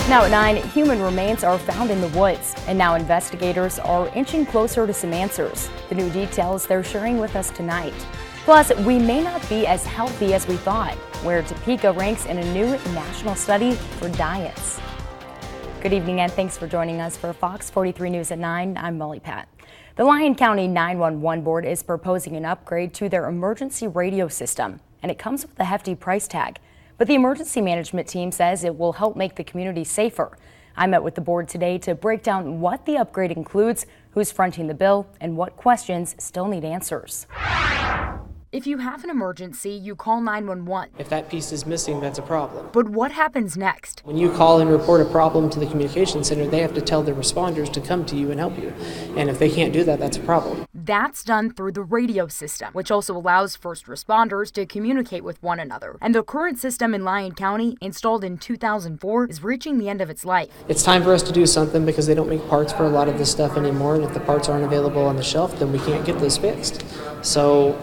Now at 9, human remains are found in the woods, and now investigators are inching closer to some answers. The new details they're sharing with us tonight. Plus, we may not be as healthy as we thought, where Topeka ranks in a new national study for diets. Good evening and thanks for joining us for Fox 43 News at 9. I'm Molly Pat. The Lyon County 911 Board is proposing an upgrade to their emergency radio system, and it comes with a hefty price tag. But the emergency management team says it will help make the community safer. I met with the board today to break down what the upgrade includes, who's fronting the bill, and what questions still need answers. If you have an emergency, you call 911. If that piece is missing, that's a problem. But what happens next? When you call and report a problem to the communication center, they have to tell the responders to come to you and help you. And if they can't do that, that's a problem. That's done through the radio system, which also allows first responders to communicate with one another. And the current system in Lyon County, installed in 2004, is reaching the end of its life. It's time for us to do something because they don't make parts for a lot of this stuff anymore. And if the parts aren't available on the shelf, then we can't get those fixed. So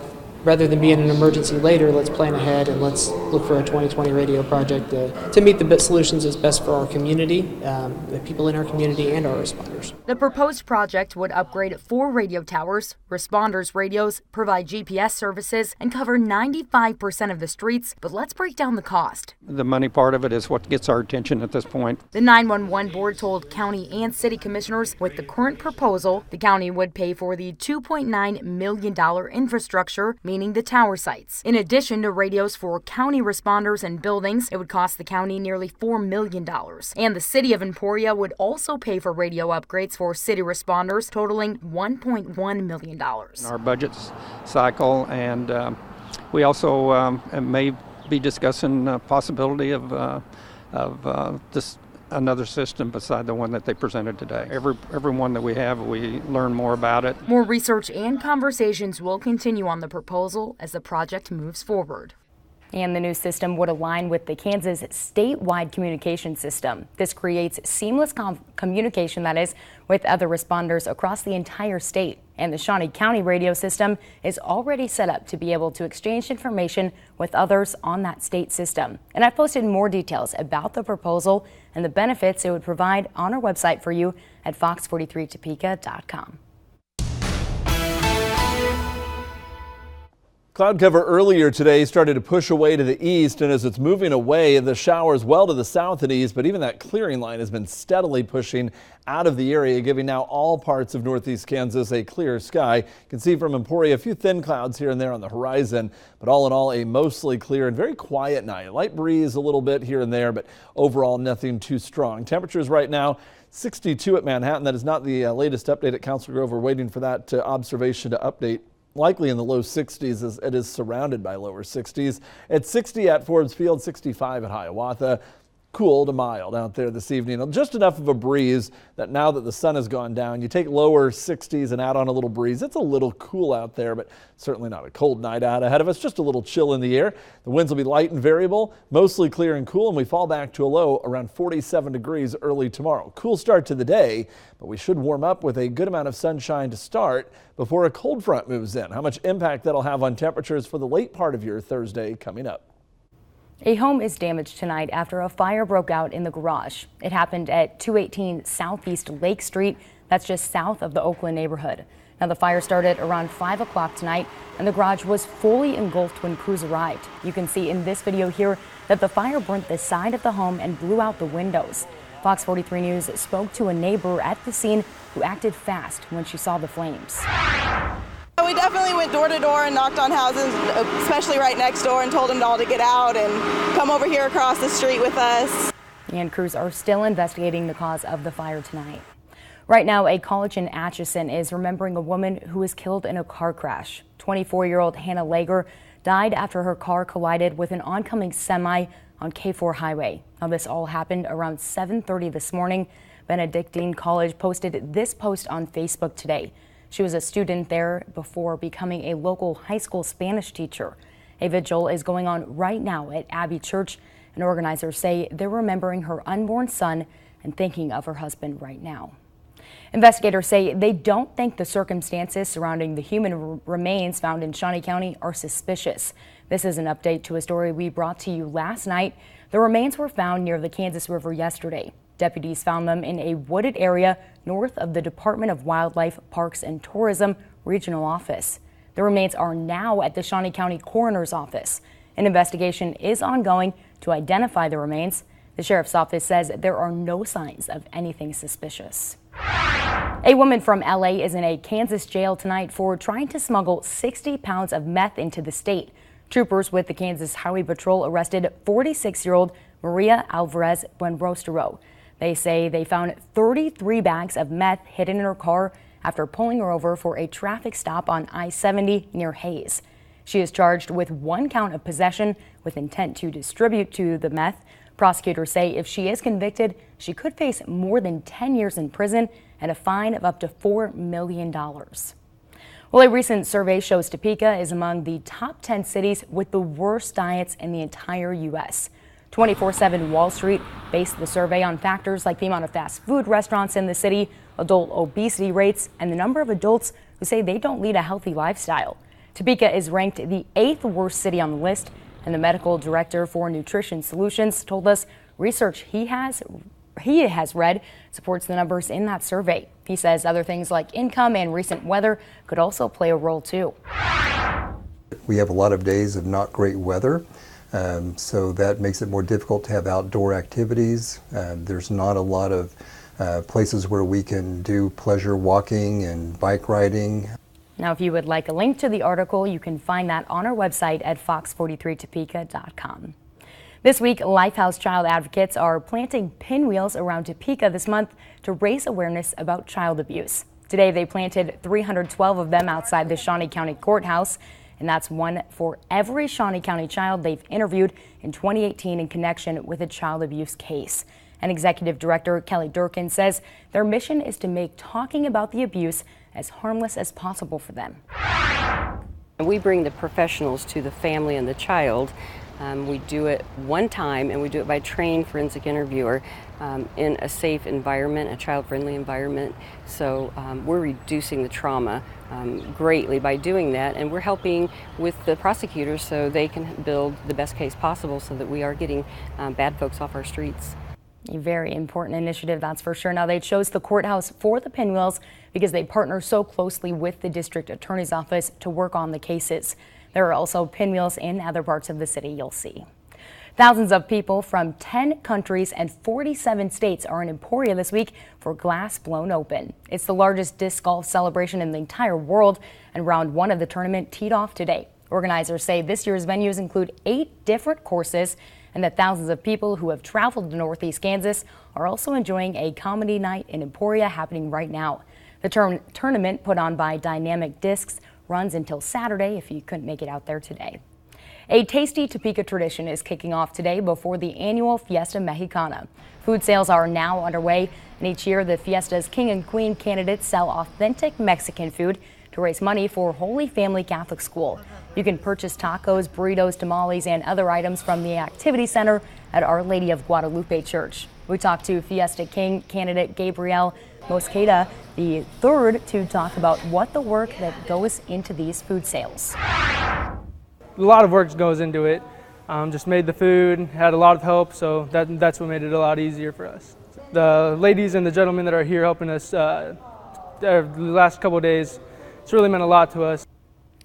rather than be in an emergency later, let's plan ahead and let's look for a 2020 radio project to meet the solutions that's best for our community, the people in our community, and our responders. The proposed project would upgrade 4 radio towers, responders' radios, provide GPS services, and cover 95% of the streets. But let's break down the cost. The money part of it is what gets our attention at this point. The 911 board told county and city commissioners with the current proposal, the county would pay for the $2.9 million infrastructure, meaning the tower sites. In addition to radios for county responders and buildings, it would cost the county nearly $4 million. And the city of Emporia would also pay for radio upgrades for city responders, totaling $1.1 million. Our budget cycle, and we also may be discussing a possibility of this another system beside the one that they presented today. Every one that we have, we learn more about it. More research and conversations will continue on the proposal as the project moves forward. And the new system would align with the Kansas statewide communication system. This creates seamless communication, that is, with other responders across the entire state. And the Shawnee County radio system is already set up to be able to exchange information with others on that state system. And I've posted more details about the proposal and the benefits it would provide on our website for you at fox43topeka.com. Cloud cover earlier today started to push away to the east, and as it's moving away, the showers well to the south and east, but even that clearing line has been steadily pushing out of the area, giving now all parts of northeast Kansas a clear sky. You can see from Emporia a few thin clouds here and there on the horizon, but all in all a mostly clear and very quiet night. Light breeze a little bit here and there, but overall nothing too strong. Temperatures right now 62 at Manhattan. That is not the latest update at Council Grove. We're waiting for that observation to update. Likely in the low 60s as it is surrounded by lower 60s. At 60 at Forbes Field, 65 at Hiawatha. Cool to mild out there this evening. Just enough of a breeze that now that the sun has gone down, you take lower 60s and add on a little breeze. It's a little cool out there, but certainly not a cold night out ahead of us. Just a little chill in the air. The winds will be light and variable, mostly clear and cool, and we fall back to a low around 47 degrees early tomorrow. Cool start to the day, but we should warm up with a good amount of sunshine to start before a cold front moves in. How much impact that'll have on temperatures for the late part of your Thursday coming up. A home is damaged tonight after a fire broke out in the garage. It happened at 218 Southeast Lake Street. That's just south of the Oakland neighborhood. Now, the fire started around 5 o'clock tonight, and the garage was fully engulfed when crews arrived. You can see in this video here that the fire burnt the side of the home and blew out the windows. Fox 43 News spoke to a neighbor at the scene who acted fast when she saw the flames. We definitely went door to door and knocked on houses, especially right next door, and told them all to get out and come over here across the street with us. And crews are still investigating the cause of the fire tonight. Right now, a college in Atchison is remembering a woman who was killed in a car crash. 24-year-old Hannah Lager died after her car collided with an oncoming semi on K4 Highway. Now, this all happened around 7:30 this morning. Benedictine College posted this post on Facebook today. She was a student there before becoming a local high school Spanish teacher. A vigil is going on right now at Abbey Church, and organizers say they're remembering her unborn son and thinking of her husband right now. Investigators say they don't think the circumstances surrounding the human remains found in Shawnee County are suspicious. This is an update to a story we brought to you last night. The remains were found near the Kansas River yesterday. Deputies found them in a wooded area north of the Department of Wildlife, Parks and Tourism Regional Office. The remains are now at the Shawnee County Coroner's Office. An investigation is ongoing to identify the remains. The Sheriff's Office says there are no signs of anything suspicious. A woman from LA is in a Kansas jail tonight for trying to smuggle 60 pounds of meth into the state. Troopers with the Kansas Highway Patrol arrested 46-year-old Maria Alvarez Buenrostro. They say they found 33 bags of meth hidden in her car after pulling her over for a traffic stop on I-70 near Hayes. She is charged with 1 count of possession with intent to distribute to the meth. Prosecutors say if she is convicted, she could face more than 10 years in prison and a fine of up to $4 million. Well, a recent survey shows Topeka is among the top 10 cities with the worst diets in the entire U.S. 24/7 Wall Street based the survey on factors like the amount of fast food restaurants in the city, adult obesity rates, and the number of adults who say they don't lead a healthy lifestyle. Topeka is ranked the 8th worst city on the list, and the medical director for Nutrition Solutions told us research he has read supports the numbers in that survey. He says other things like income and recent weather could also play a role too. We have a lot of days of not great weather, so that makes it more difficult to have outdoor activities. There's not a lot of places where we can do pleasure walking and bike riding. Now, if you would like a link to the article, you can find that on our website at fox43topeka.com. This week, Lifehouse Child Advocates are planting pinwheels around Topeka this month to raise awareness about child abuse. Today, they planted 312 of them outside the Shawnee County Courthouse, and that's one for every Shawnee County child they've interviewed in 2018 in connection with a child abuse case. And Executive Director Kelly Durkin says their mission is to make talking about the abuse as harmless as possible for them. We bring the professionals to the family and the child. We do it one time, and we do it by a trained forensic interviewer in a safe environment, a child-friendly environment. So we're reducing the trauma greatly by doing that, and we're helping with the prosecutors so they can build the best case possible so that we are getting bad folks off our streets. A very important initiative, that's for sure. Now, they chose the courthouse for the pinwheels because they partner so closely with the district attorney's office to work on the cases. There are also pinwheels in other parts of the city you'll see. Thousands of people from 10 countries and 47 states are in Emporia this week for Glass Blown Open. It's the largest disc golf celebration in the entire world, and round 1 of the tournament teed off today. Organizers say this year's venues include 8 different courses, and that thousands of people who have traveled to Northeast Kansas are also enjoying a comedy night in Emporia happening right now. The tournament, put on by Dynamic Discs, runs until Saturday if you couldn't make it out there today. A tasty Topeka tradition is kicking off today before the annual Fiesta Mexicana. Food sales are now underway, and each year the Fiesta's King and Queen candidates sell authentic Mexican food to raise money for Holy Family Catholic School. You can purchase tacos, burritos, tamales, and other items from the Activity Center at Our Lady of Guadalupe Church. We talked to Fiesta King candidate Gabriel Mosqueda III to talk about what the work that goes into these food sales. A lot of work goes into it. Just made the food, had a lot of help, so that's what made it a lot easier for us. The ladies and the gentlemen that are here helping us the last couple of days, it's really meant a lot to us.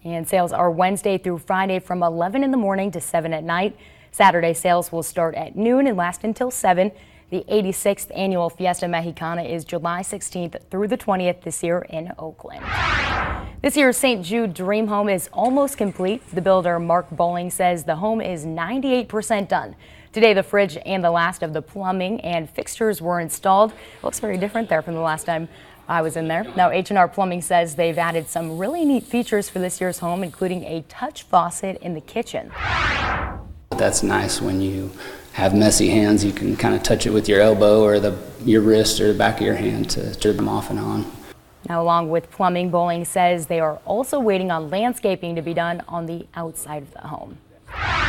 And sales are Wednesday through Friday from 11 in the morning to 7 at night. Saturday sales will start at noon and last until 7. The 86th annual Fiesta Mexicana is July 16th through the 20th this year in Oakland. This year's St. Jude Dream Home is almost complete. The builder, Mark Bowling, says the home is 98% done. Today, the fridge and the last of the plumbing and fixtures were installed. It looks very different there from the last time I was in there. Now, H&R Plumbing says they've added some really neat features for this year's home, including a touch faucet in the kitchen. That's nice when you have messy hands. You can kind of touch it with your elbow or your wrist or the back of your hand to turn them off and on. Now, along with plumbing, Bowling says they are also waiting on landscaping to be done on the outside of the home.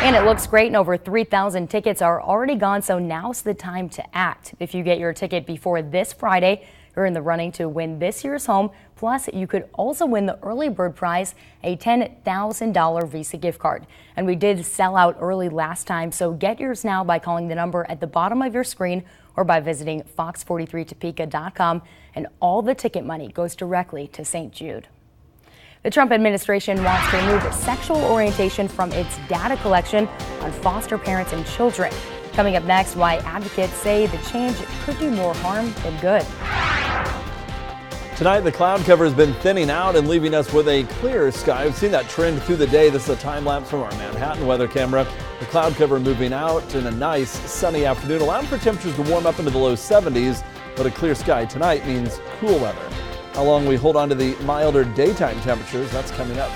And it looks great, and over 3,000 tickets are already gone, so now's the time to act. If you get your ticket before this Friday, you're in the running to win this year's home. Plus, you could also win the early bird prize, a $10,000 Visa gift card. And we did sell out early last time, so get yours now by calling the number at the bottom of your screen or by visiting fox43topeka.com, and all the ticket money goes directly to St. Jude. The Trump administration wants to remove sexual orientation from its data collection on foster parents and children. Coming up next, why advocates say the change could do more harm than good. Tonight, the cloud cover has been thinning out and leaving us with a clear sky. We've seen that trend through the day. This is a time lapse from our Manhattan weather camera. The cloud cover moving out in a nice sunny afternoon, allowing for temperatures to warm up into the low 70s. But a clear sky tonight means cool weather. How long we hold on to the milder daytime temperatures, that's coming up.